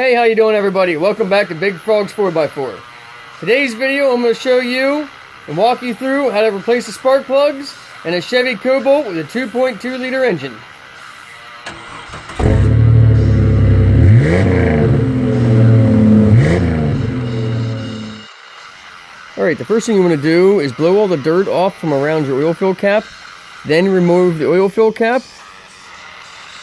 Hey, how you doing everybody? Welcome back to Big Frog's 4x4. Today's video I'm going to show you and walk you through how to replace the spark plugs in a Chevy Cobalt with a 2.2 liter engine. Alright, the first thing you want to do is blow all the dirt off from around your oil fill cap, then remove the oil fill cap,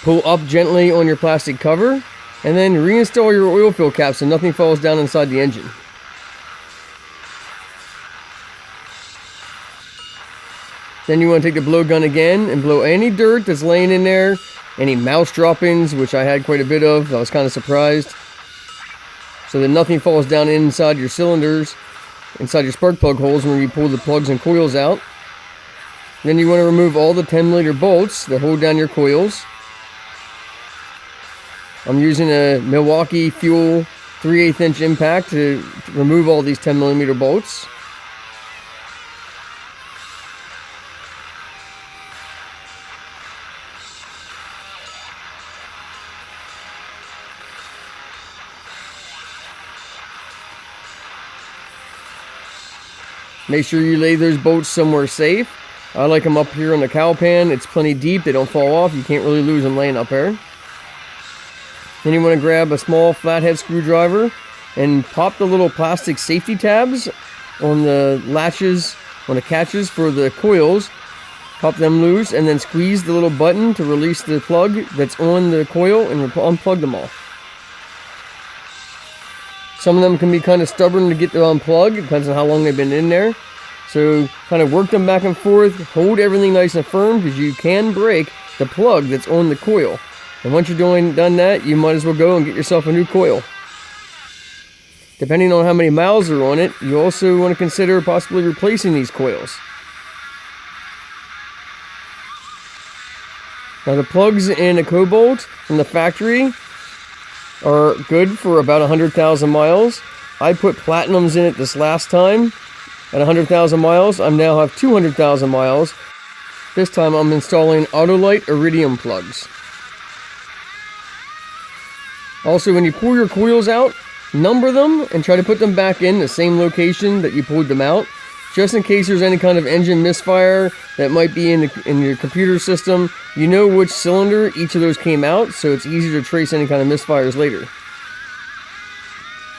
pull up gently on your plastic cover, and then reinstall your oil fill cap so nothing falls down inside the engine. Then you want to take the blow gun again and blow any dirt that's laying in there, any mouse droppings, which I had quite a bit of. I was kind of surprised. So that nothing falls down inside your cylinders, inside your spark plug holes when you pull the plugs and coils out. Then you want to remove all the 10mm bolts that hold down your coils. I'm using a Milwaukee Fuel 3/8 inch impact to remove all these 10mm bolts. Make sure you lay those bolts somewhere safe. I like them up here on the cowl pan. It's plenty deep, they don't fall off. You can't really lose them laying up there. Then you want to grab a small flathead screwdriver and pop the little plastic safety tabs on the latches, on the catches for the coils. Pop them loose and then squeeze the little button to release the plug that's on the coil and unplug them all. Some of them can be kind of stubborn to get to unplug, it depends on how long they've been in there. So kind of work them back and forth, hold everything nice and firm because you can break the plug that's on the coil. And once you're done that, you might as well go and get yourself a new coil. Depending on how many miles are on it, you also want to consider possibly replacing these coils. Now the plugs in a Cobalt from the factory are good for about 100,000 miles. I put platinums in it this last time at 100,000 miles. I now have 200,000 miles. This time I'm installing Autolite Iridium plugs. Also, when you pull your coils out, number them and try to put them back in the same location that you pulled them out, just in case there's any kind of engine misfire that might be in your computer system. You know which cylinder each of those came out, so it's easy to trace any kind of misfires later.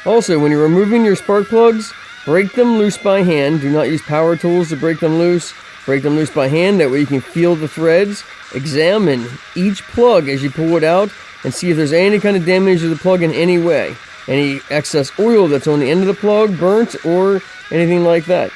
Also, when you're removing your spark plugs, break them loose by hand. Do not use power tools to break them loose. Break them loose by hand, that way you can feel the threads. Examine each plug as you pull it out and see if there's any kind of damage to the plug in any way. Any excess oil that's on the end of the plug, burnt, or anything like that.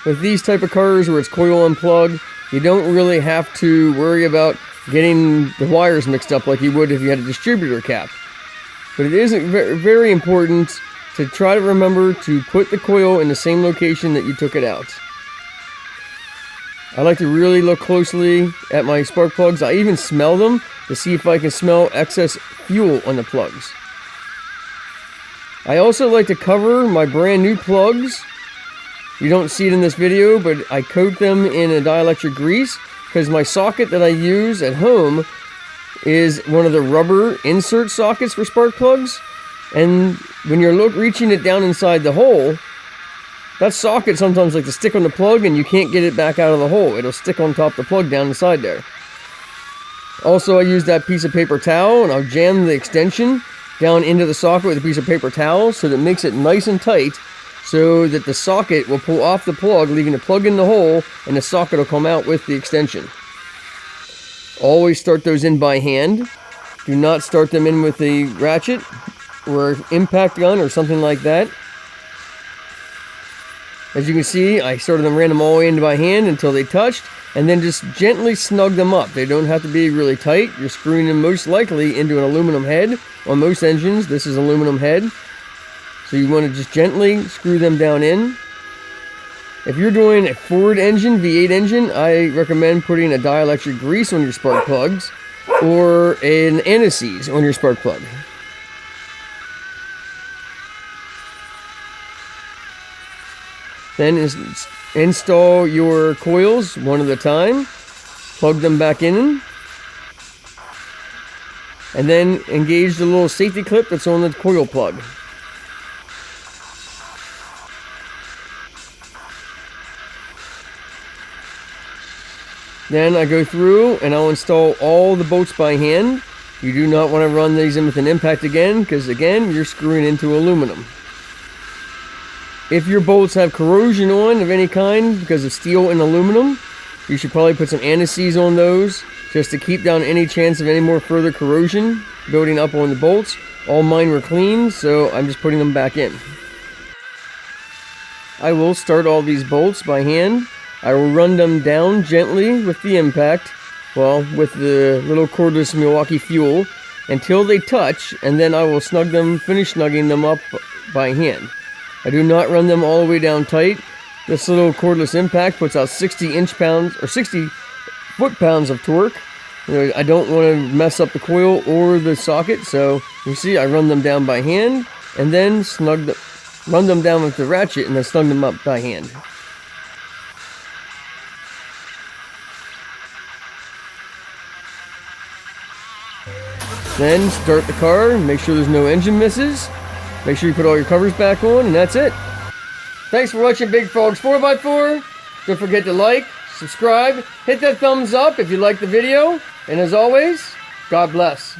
With these type of cars where it's coil unplugged, you don't really have to worry about getting the wires mixed up like you would if you had a distributor cap. But it is very important to try to remember to put the coil in the same location that you took it out. I like to really look closely at my spark plugs. I even smell them to see if I can smell excess fuel on the plugs. I also like to cover my brand new plugs. You don't see it in this video, but I coat them in a dielectric grease because my socket that I use at home is one of the rubber insert sockets for spark plugs. And when you're reaching it down inside the hole, that socket sometimes likes to stick on the plug and you can't get it back out of the hole. It'll stick on top of the plug down inside there. Also, I use that piece of paper towel and I'll jam the extension down into the socket with a piece of paper towel so that it makes it nice and tight so that the socket will pull off the plug, leaving the plug in the hole, and the socket will come out with the extension. Always start those in by hand. Do not start them in with a ratchet or impact gun or something like that. As you can see, I ran them all in by hand until they touched, and then just gently snug them up. They don't have to be really tight. You're screwing them most likely into an aluminum head. On most engines, this is aluminum head. So you want to just gently screw them down in. If you're doing a Ford engine, V8 engine, I recommend putting a dielectric grease on your spark plugs or an anti-seize on your spark plug. Then install your coils one at a time. Plug them back in. And then engage the little safety clip that's on the coil plug. Then I go through and I'll install all the bolts by hand. You do not want to run these in with an impact again, because again, you're screwing into aluminum. If your bolts have corrosion on of any kind because of steel and aluminum, you should probably put some anti-seize on those just to keep down any chance of any more further corrosion building up on the bolts. All mine were clean, so I'm just putting them back in. I will start all these bolts by hand. I will run them down gently with the impact, well, with the little cordless Milwaukee fuel, until they touch, and then I will finish snugging them up by hand. I do not run them all the way down tight. This little cordless impact puts out 60 foot-pounds of torque. I don't want to mess up the coil or the socket, so you see I run them down by hand, and then run them down with the ratchet, and then snug them up by hand. Then start the car, make sure there's no engine misses. Make sure you put all your covers back on, and that's it. Thanks for watching Big Frog's 4x4. Don't forget to like, subscribe, hit that thumbs up if you like the video, and as always, God bless.